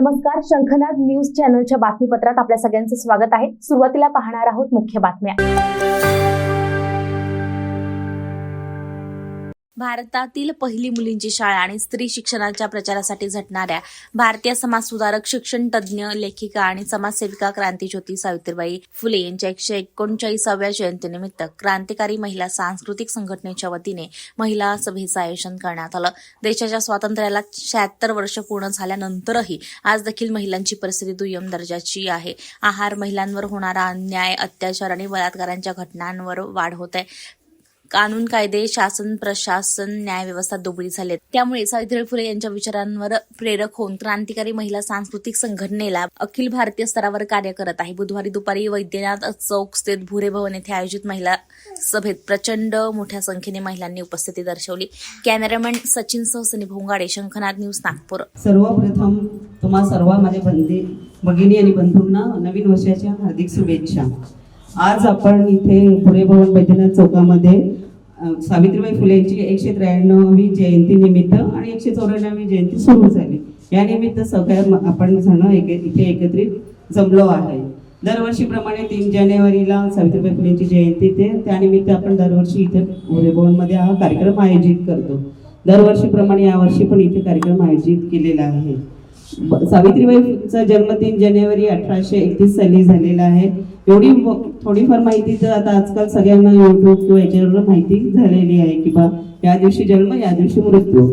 नमस्कार, शंखनाद न्यूज चॅनलच्या बातमीपत्रात आपल्या सगळ्यांचं स्वागत आहे। सुरुवातीला पाहणार आहोत मुख्य बातम्या। भारतातील पहिली मुलींची शाळा आणि स्त्री शिक्षणाच्या प्रचारासाठी झटणाऱ्या भारतीय समाजसुधारक, शिक्षण तज्ज्ञ, लेखिका आणि समाजसेविका क्रांतीज्योती सावित्रीबाई फुले यांच्या 139व्या जयंतीनिमित्त क्रांतिकारी महिला सांस्कृतिक संघटनेच्या वतीने महिला सभेचं आयोजन करण्यात आलं। देशाच्या स्वातंत्र्याला 76 वर्ष पूर्ण झाल्यानंतरही आज देखील महिलांची परिस्थिती दुय्यम दर्जाची आहे। आहार, महिलांवर होणारा अन्याय, अत्याचार आणि बलात्कारांच्या घटनांवर वाढ होत आहे। कानून, कायदे, शासन, प्रशासन, न्याय व्यवस्था दुबळी झालेत। त्यामुळे सावित्रीबाई फुले यांच्या विचारांवर प्रेरक होऊन क्रांतिकारी महिला सांस्कृतिक संघटनेला अखिल भारतीय स्तरावर कार्य करत आहे। बुधवारी दुपारी वैद्यनाथ चौक स्थित भुरे भवन येथे आयोजित महिला सभेत प्रचंड मोठ्या संख्येने महिलांनी उपस्थिती दर्शवली। कॅमेरामॅन सचिन सह सनी भोंगाडे, शंखनाद न्यूज, नागपूर। सर्वप्रथम तुम्हा सर्व माझ्या भगिनी आणि बंधूंना नवीन वर्षाच्या हार्दिक शुभेच्छा। आज आपण इथे भुरे भवन वैद्यनाथ चौकामध्ये सावित्रीबाई फुले यांची 193वी जयंती निमित्त आणि 194वी जयंती सुरू झाली। या निमित्त सगळ्या आपण जण इथे एकत्रित जमलो आहे। दरवर्षीप्रमाणे 3 जानेवारीला सावित्रीबाई फुले यांची जयंती ते त्यानिमित्त आपण दरवर्षी इथे भुरे भवनमध्ये हा कार्यक्रम आयोजित करतो। दरवर्षीप्रमाणे यावर्षी पण इथे कार्यक्रम आयोजित केलेला आहे। सावित्रीबाईंचा जन्म 3 जानेवारी 1831 साली झालेला आहे। एवढी थोडीफार माहिती तर आता आजकाल सगळ्यांना युट्यूब किंवा याच्यावर माहिती झालेली आहे की बा या दिवशी जन्म, या दिवशी मृत्यू।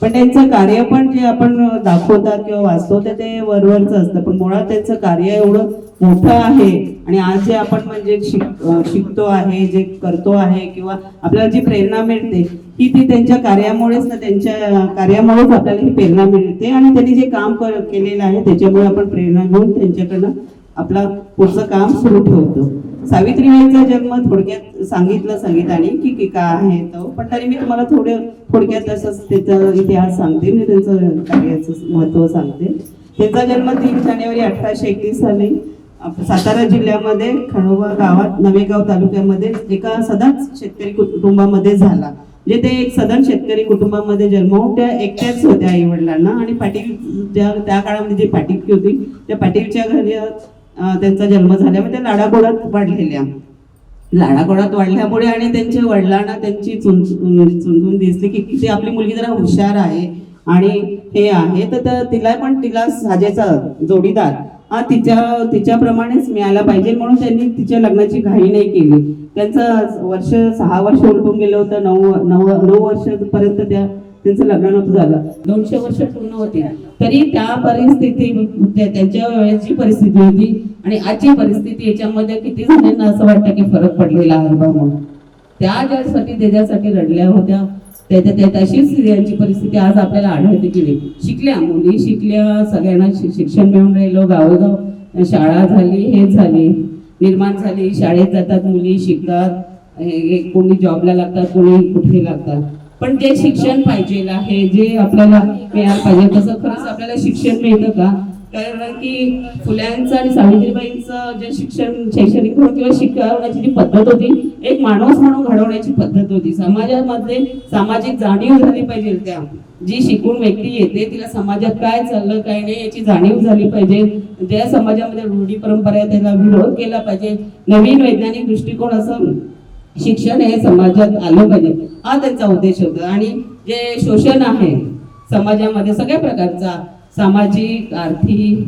पण त्यांचं कार्य पण जे आपण दाखवतात किंवा वाचतो ते वरवरचं असतं, पण मुळात त्यांचं कार्य एवढं मोठं आहे। आणि आज जे आपण म्हणजे शिकतो आहे, जे करतो आहे किंवा आपल्याला जी प्रेरणा मिळते ती त्यांच्या कार्यामुळेच ना, त्यांच्या कार्यामुळेच आपल्याला ही प्रेरणा मिळते। आणि त्यांनी जे काम केलेलं आहे त्याच्यामुळे आपण प्रेरणा घेऊन त्यांच्याकडनं आपला पुढचं काम सुरू ठेवतो। सावित्रीबाईंचा जन्म थोडक्यात सांगितलं संगीताने की काय आहे तो, पण तरी मी तुम्हाला थोडक्यात असंच त्याचा इतिहास सांगते, मी त्यांचं कार्याचं महत्त्व सांगते। त्यांचा जन्म 3 जानेवारी 1831 साली सातारा जिल्ह्यामध्ये खंडोबा गावात नवेगाव तालुक्यामध्ये एका सधन शेतकरी कुटुंबामध्ये झाला। म्हणजे ते एक सधन शेतकरी कुटुंबामध्ये जन्म, त्या एकट्याच होत्या आई वडिलांना। आणि पाटील त्या काळामध्ये जी पाटील होती त्या पाटीलच्या घरी त्यांचा जन्म झाल्यामुळे त्या लाडागोडात वाढल्यामुळे आणि त्यांच्या वडिलांना त्यांची चुनचुन दिसली की ती आपली मुलगी जरा हुशार आहे आणि हे आहे, तर तिला साजेचा जोडीदार तिच्याप्रमाणेच मिळाला पाहिजे, म्हणून त्यांनी तिच्या लग्नाची घाई नाही केली। त्यांचं 6 वर्ष उलटून गेलं होतं। 9 वर्षापर्यंत त्यांचं लग्न नव्हतं झालं। 200 वर्ष पूर्ण होती तरी त्या परिस्थिती, त्यांच्या वेळेची परिस्थिती होती आणि आजची परिस्थिती याच्यामध्ये किती जणांना असं वाटतं की फरक पडलेला आहे बाबा। त्याच्यासाठी रडल्या होत्या, तशीच स्त्रियांची परिस्थिती आज आपल्याला आढळते की नाही। मुली शिकल्या, सगळ्यांना शिक्षण मिळून राहिलं, गावोगाव शाळा झाली, हे झाली, निर्माण झाली, शाळेत जातात मुली, शिकतात, कोणी जॉबला लागतात, कोणी कुठे लागतात। पण जे शिक्षण पाहिजे आहे, जे आपल्याला मिळायला पाहिजे तसं खरंच आपल्याला शिक्षण मिळतं का? कारण की फुल्यांचं आणि सावित्रीबाईंचं जे शैक्षणिक किंवा शिकवण्याची जी पद्धत होती, एक माणूस म्हणून घडवण्याची पद्धत होती। समाजामध्ये सामाजिक जाणीव झाली पाहिजे। त्या जी शिकून व्यक्ती येते तिला समाजात काय चाललं काय नाही याची जाणीव झाली पाहिजे। ज्या समाजामध्ये रूढी परंपरा आहे त्याला विरोध केला पाहिजे। नवीन वैज्ञानिक दृष्टिकोन असं शिक्षण हे समाजात आलं पाहिजे, हा त्यांचा उद्देश होता। आणि जे शोषण आहे समाजामध्ये सगळ्या प्रकारचा, सामाजिक, आर्थिक,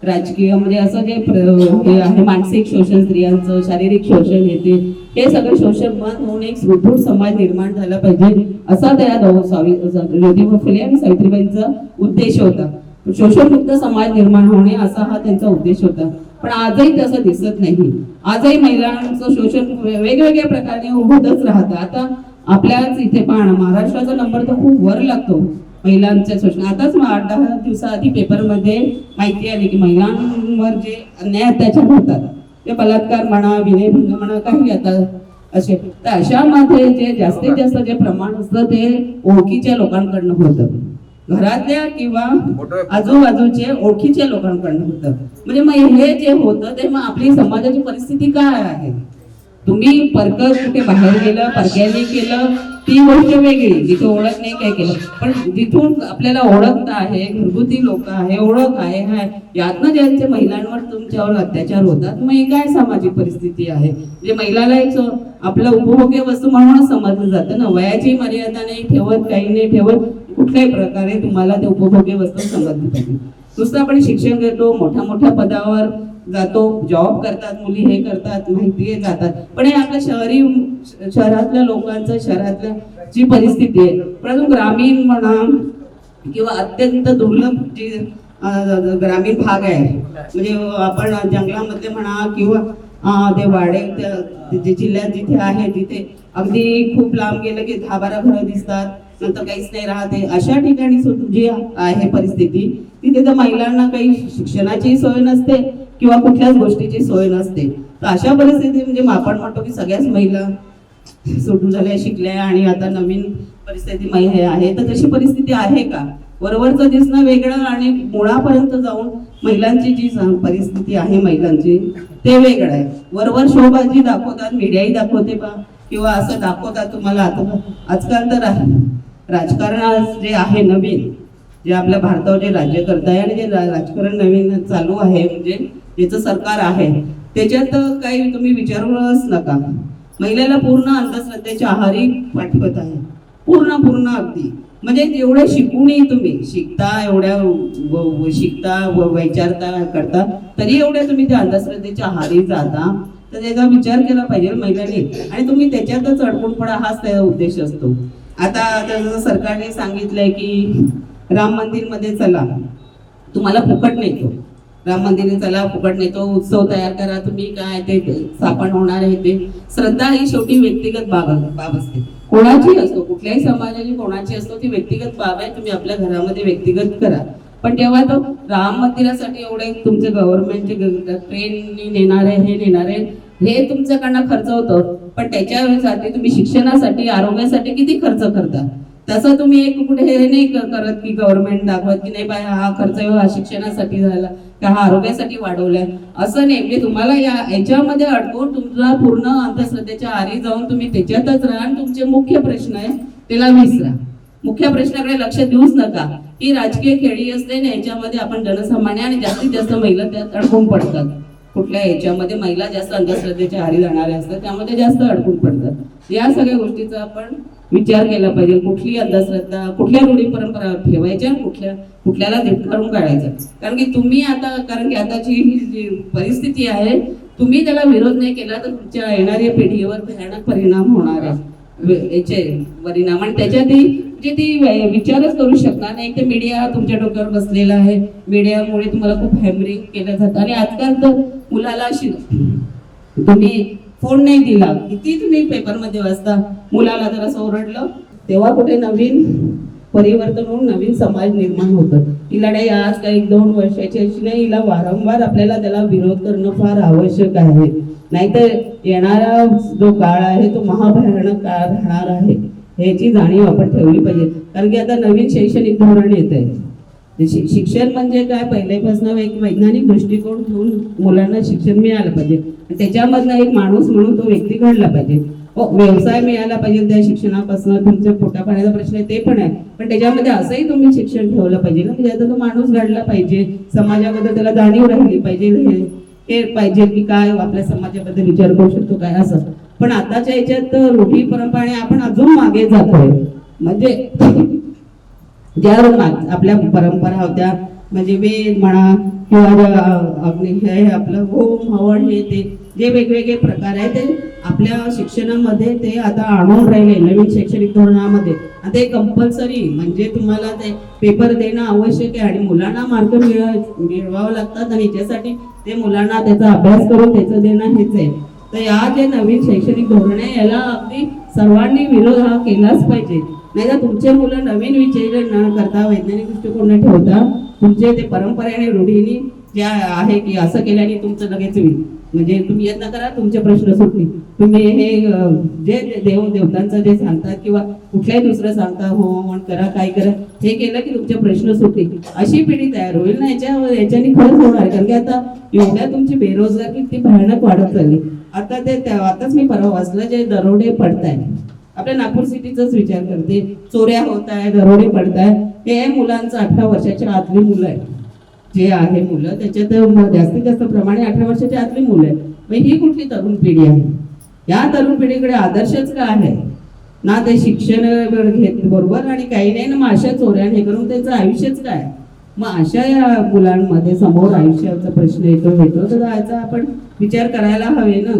राजकीय, म्हणजे असं जे हे आहे, मानसिक शोषण, स्त्रियांचं शारीरिक शोषण येते, हे सगळं शोषण बंद होऊन एक सुदृढ समाज निर्माण झाला पाहिजे, असा त्या ज्योतिबा फुले आणि सावित्रीबाईंचा उद्देश होता। शोषणमुक्त समाज निर्माण होणे असा हा त्यांचा उद्देश होता। पण आजही तसं दिसत नाही। आजही महिलांचं शोषण वेगवेगळ्या प्रकारे होतच राहतं। आता आपल्याच इथे पाहणं, महाराष्ट्राचा नंबर तर खूप वर लागतो महिलांच्या शोषण। आताच 8-10 दिवसाआधी पेपरमध्ये माहिती आली की महिलांवर जे अन्याय अत्याचार होतात, ते बलात्कार म्हणा, विनयभंग म्हणा, काही आता असे, तर अशामध्ये जे जास्तीत जास्त जे प्रमाण असतं ते ओळखीच्या लोकांकडनं होतं, घरातल्या किंवा आजूबाजूचे ओळखीच्या लोकांकडनं होतं। म्हणजे मग हे जे होतं ते मग आपली समाजाची परिस्थिती काय आहे तुम्ही परकर कुठे बाहेर गेलं, परक्यांनी केलं ती गोष्ट वेगळी, जिथे ओळख नाही काय केलं, पण जिथून आपल्याला ओळखता आहे, घरगुती लोक आहे, ओळख आहे, यातनं ज्यांच्या महिलांवर तुमच्यावर अत्याचार होतात, मग ही काय सामाजिक परिस्थिती आहे? म्हणजे महिलाला एक आपलं उपभोग्य वस्तू म्हणूनच समजलं जातं ना, वयाची मर्यादा नाही ठेवत, काही नाही ठेवत, कुठल्याही प्रकारे तुम्हाला ते उपभोग्य वस्तू समजली पाहिजे. नुसतं आपण शिक्षण घेतो, मोठ्या मोठ्या पदावर जातो, जॉब करतात मुली, हे करतात, माहिती आहे जातात, पण हे आपल्या शहरातल्या लोकांचं, शहरातल्या जी परिस्थिती आहे, परंतु ग्रामीण म्हणा किंवा अत्यंत दुर्लभ जी ग्रामीण भाग आहे, म्हणजे आपण जंगलामधले म्हणा किंवा ते वाडे जे जिल्ह्यात जिथे आहे, तिथे अगदी खूप लांब गेलं की 10-12 घरं दिसतात, नंतर काहीच नाही राहते, अशा ठिकाणी जी आहे परिस्थिती, तिथे तर महिलांना काही शिक्षणाची सोय नसते किंवा कुठल्याच गोष्टीची सोय नसते. तर अशा परिस्थितीत म्हणजे आपण म्हणतो की सगळ्याच महिला सुटून झाल्या, शिकल्या आणि आता नवीन परिस्थिती महिला आहे, तर तशी परिस्थिती आहे का? वरवरचं दिसणं वेगळं आणि मुळापर्यंत जाऊन महिलांची जी परिस्थिती आहे महिलांची ते वेगळं आहे. वरवर शोबाजी दाखवतात, मीडियाही दाखवते बा, किंवा असं दाखवतात तुम्हाला. आता आजकाल तर राजकारण जे आहे नवीन, जे आपल्या भारतावर जे राज्य करत आहे आणि जे राजकारण नवीन चालू आहे, म्हणजे ज्याचं सरकार आहे, त्याच्यात काही तुम्ही विचारूच नका. महिलेला पूर्ण अंधश्रद्धेच्या आहारी पाठवत आहे, पूर्ण अगदी. म्हणजे एवढे शिकूनही तुम्ही शिकता, एवढ्या शिकता विचारता करता, तरी एवढ्या तुम्ही त्या अंधश्रद्धेच्या आहारी जाता, तर त्याचा विचार केला पाहिजे महिलांनी. आणि तुम्ही त्याच्यातच अडकून पडा, हाच त्याचा उद्देश असतो. आता सरकारने सांगितलंय की राम मंदिर मध्ये चला, तुम्हाला फुकट नेतो, राम मंदिर चला फुकट नेतो, उत्सव तयार करा, तुम्ही काय ते स्थापन होणार आहे ते. श्रद्धा ही शेवटी व्यक्तिगत बाब असते, कोणाची असतो, कुठल्याही समाजाची कोणाची असतो, ती व्यक्तिगत बाब आहे, तुम्ही आपल्या घरामध्ये व्यक्तिगत करा. पण तेव्हा तो राम मंदिरासाठी एवढे तुमचे गव्हर्नमेंटचे ट्रेन नेणार आहे, हे नेणार आहे, हे तुमच्याकडनं खर्च होतो, पण त्याच्यासाठी तुम्ही शिक्षणासाठी, आरोग्यासाठी किती खर्च करता? तसं तुम्ही एक कुठे हे नाही करत की गव्हर्नमेंट दाखवत की नाही बाय हा खर्च हा शिक्षणासाठी झाला का हा आरोग्यासाठी वाढवलाय, असं नाही. म्हणजे तुम्हाला याच्यामध्ये अडकून तुमचा पूर्ण अंधश्रद्धेच्या आरी जाऊन तुम्ही त्याच्यातच राहा आणि तुमचे मुख्य प्रश्न आहे त्याला विसरा. मुख्य प्रश्नाकडे लक्ष देऊच नका. ही राजकीय खेळी असते ना, याच्यामध्ये आपण जनसामान्य आणि जास्तीत जास्त महिला त्यात अडकून पडतात. कुठल्या याच्यामध्ये महिला जास्त अंधश्रद्धेच्या आरी जाणाऱ्या असतात, त्यामध्ये जास्त अडकून पडतात. या सगळ्या गोष्टीचा आपण विचार केला पाहिजे. कुठली अंधश्रद्धा, कुठल्या रूढी परंपरा ठेवायच्या, कुठल्याला धिक्कारून काढायचं. कारण की तुम्ही कारण की आताची ही जी परिस्थिती आहे, तुम्ही त्याला विरोध नाही केला तर तुमच्या येणाऱ्या पिढीवर भयानक परिणाम होणार आहे. याचे परिणाम आणि त्याच्यातही म्हणजे ती विचारच करू शकणार नाही. ते मीडिया तुमच्या डोक्यावर बसलेला आहे, मीडियामुळे तुम्हाला खूप हॅमरिंग केलं जातं. आणि आजकाल तर मुलाला तुम्ही फोन नाही दिला, किती तुम्ही पेपरमध्ये वाचता, मुलाला जर असं ओरडलं तेव्हा कुठे नवीन परिवर्तन होऊन नवीन समाज निर्माण होतं. ही लढाई आज काही 1-2 वर्षाची अशी नाही, हिला वारंवार आपल्याला त्याला विरोध करणं फार आवश्यक आहे. नाहीतर येणारा जो काळ आहे तो महाभयानक काळ राहणार आहे, ह्याची जाणीव आपण ठेवली पाहिजे. कारण की आता नवीन शैक्षणिक धोरण येत आहे. शिक्षण म्हणजे काय, पहिल्यापासून एक वैज्ञानिक दृष्टिकोन ठेवून मुलांना शिक्षण मिळालं पाहिजे. त्याच्यामधनं एक माणूस म्हणून तो व्यक्ती घडला पाहिजे. व्यवसाय मिळाला पाहिजे त्या शिक्षणापासून. तुमच्या पोटापाण्याचा प्रश्न आहे ते पण आहे, पण त्याच्यामध्ये असंही तुम्ही शिक्षण ठेवलं पाहिजे ना, की ज्याचा तो माणूस घडला पाहिजे, समाजाबद्दल त्याला जाणीव राहिली पाहिजे, हे पाहिजे की काय आपल्या समाजाबद्दल विचार करू शकतो काय असं. पण आताच्या याच्यात रूढी परंपरा आपण अजून मागे जातोय. म्हणजे ज्या आपल्या परंपरा होत्या, म्हणजे वेद म्हणा किंवा हे आपलं होम हवन, हे ते जे वेगवेगळे प्रकार आहे ते आपल्या शिक्षणामध्ये ते आता आणून राहिले नवीन शैक्षणिक धोरणामध्ये. आता ते कंपल्सरी म्हणजे तुम्हाला ते पेपर देणं आवश्यक आहे आणि मुलांना मार्क मिळवावं लागतात आणि याच्यासाठी ते मुलांना त्याचा अभ्यास करून त्याचं देणं हेच आहे. तर या जे नवीन शैक्षणिक धोरण आहे याला अगदी सर्वांनी विरोध हा केलाच पाहिजे. नाही तर तुमचे मुलं नवीन विचार न करता, वैज्ञानिक दृष्टिकोन ठेवता, तुमचे ते परंपरेने रूढीने ज्या आहे की असं केल्याने तुमचं लगेच म्हणजे तुम्ही यत्न करा, तुमचे प्रश्न सुटतील. तुम्ही हे जे देवतांचं जे सांगतात किंवा कुठल्याही दुसरं सांगता, हो करा, काय करा, हे केलं की तुमचे प्रश्न सुटतील. अशी पिढी तयार होईल ना, याच्याने खरंच होणार. कारण की आता एवढ्या तुमची बेरोजगारी किती भयानक वाढत चालली. आता आताच मी परवा वाचलं, जे दरोडे पडतायत, आपल्या नागपूर सिटीचाच विचार करते, चोऱ्या होत आहे, दरोडे पडताय, हे मुलांचं 18 वर्षाच्या आतली मुलं आहेत जे आहे मुलं, त्याच्यात जास्तीत जास्त प्रमाणे 18 वर्षाच्या आतली मुलं आहेत. मग ही कुठली तरुण पिढी आहे? या तरुण पिढीकडे आदर्शच काय आहे ना? ते शिक्षण घेत बरोबर आणि काही नाही ना, मग अशा चोऱ्या हे करून त्यांचं आयुष्यच काय? मग अशा या मुलांमध्ये समोर आयुष्याचा प्रश्न येतो तर याचा आपण विचार करायला हवे ना.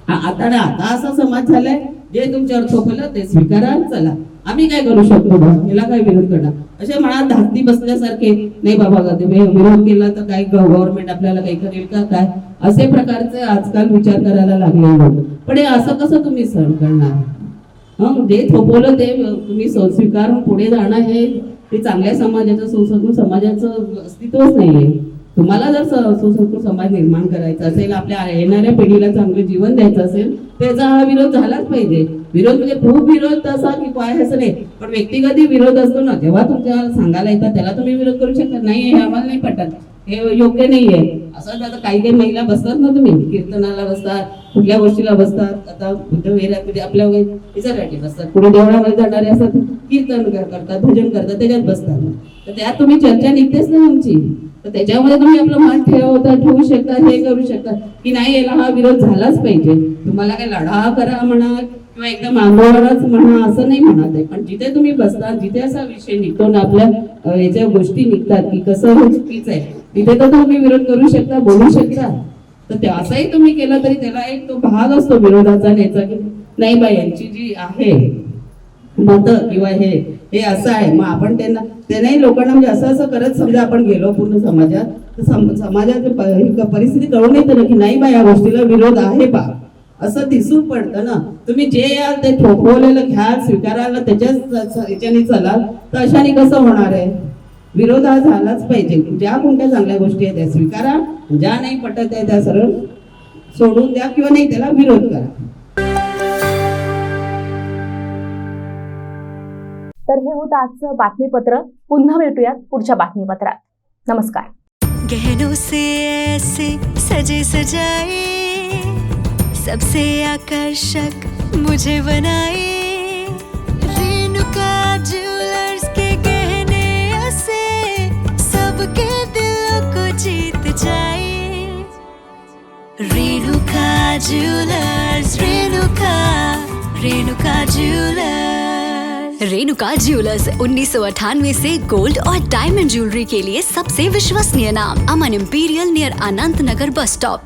आता असा समाज झालाय, जे तुमच्यावर थोपलं ते स्वीकारा, चला आम्ही काय करू शकतो बा, याला काय विरोध करणार, असे मनात धास्ती बसल्यासारखे. नाही बाबा, विरोध केला तर काय गव्हर्नमेंट आपल्याला काही करेल का काय, असे प्रकारचे आजकाल विचार करायला लागले लोक. पण हे असं कसं तुम्ही सहन करणार? जे थोपवलं ते तुम्ही स्वीकारून पुढे जाणं, हे चांगल्या समाजाचं, सुसंस्कृत समाजाचं अस्तित्वच नाहीये. तुम्हाला जर सुसंस्कृत समाज निर्माण करायचा असेल, आपल्या येणाऱ्या पिढीला चांगलं जीवन द्यायचं असेल, त्याचा हा विरोध झालाच पाहिजे. विरोध म्हणजे खूप विरोध असा की काय असं नाही, पण व्यक्तिगत विरोध असतो ना, जेव्हा तुमच्या सांगायला येतात त्याला तुम्ही विरोध करू शकता. नाही, हे आम्हाला नाही पटत, हे योग्य नाहीये असं. आता काही महिला बसतात ना, तुम्ही कीर्तनाला बसतात, कुठल्या गोष्टीला बसतात, आता म्हणजे आपल्या याच्यासाठी बसतात, पुढे देवळामध्ये जाणारे असतात, कीर्तन करतात, भजन करतात, त्याच्यात बसतात. तर त्यात तुम्ही चर्चा निघतेच ना तुमची, तर त्याच्यामध्ये तुम्ही आपलं मत ठेवू शकता, हे करू शकता की नाही, याला हा विरोध झालाच पाहिजे. तुम्हाला काय लढा करा म्हणा किंवा एकदम आंदोलनच म्हणा असं नाही म्हणत आहे, पण जिथे तुम्ही बसता, जिथे असा विषय निघतो ना, आपल्या याच्या गोष्टी निघतात की कसं हे चुकीचं आहे, तिथे तर तुम्ही विरोध करू शकता, बोलू शकता. तर ते असंही तुम्ही केलं तरी त्याला एक तो भाग असतो विरोधाचा न्यायचा, की नाही बा, यांची जी आहे मत किंवा हे असं आहे, मग आपण त्यांनाही लोकांना म्हणजे असं करत समजा आपण गेलो पूर्ण समाजात, तर समाजाची परिस्थिती कळून येते ना की नाही बा, या गोष्टीला विरोध आहे बा, असं दिसून पडतं ना. तुम्ही जे याल ते थोपवलेलं घ्याल, स्वीकारायला त्याच्याच याच्याने चलाल, तर अशाने कसं होणार आहे? विरोध हा झालाच पाहिजे. ज्या कोणत्या चांगल्या गोष्टी आहेत त्या स्वीकारा, ज्या नाही पटत आहे त्या सरळ सोडून द्या किंवा नाही त्याला विरोध करा. तर हे होतं आजचं बातमीपत्र. पुन्हा भेटूयात पुढच्या बातमीपत्रात. नमस्कार. गहनों से ऐसे सजे सजाए, सबसे आकर्षक मुझे बनाए, रेणुका ज्वेलर्स के गहने ऐसे सबके दिलों को जीत जाए. Renuka jewellers, Renuka jewellers. Renuka jewellers 1998 से गोल्ड और डायमंड ज्वेलरी के लिए सबसे विश्वसनीय नाम. अमन इंपीरियल नियर अनंत नगर बस स्टॉप.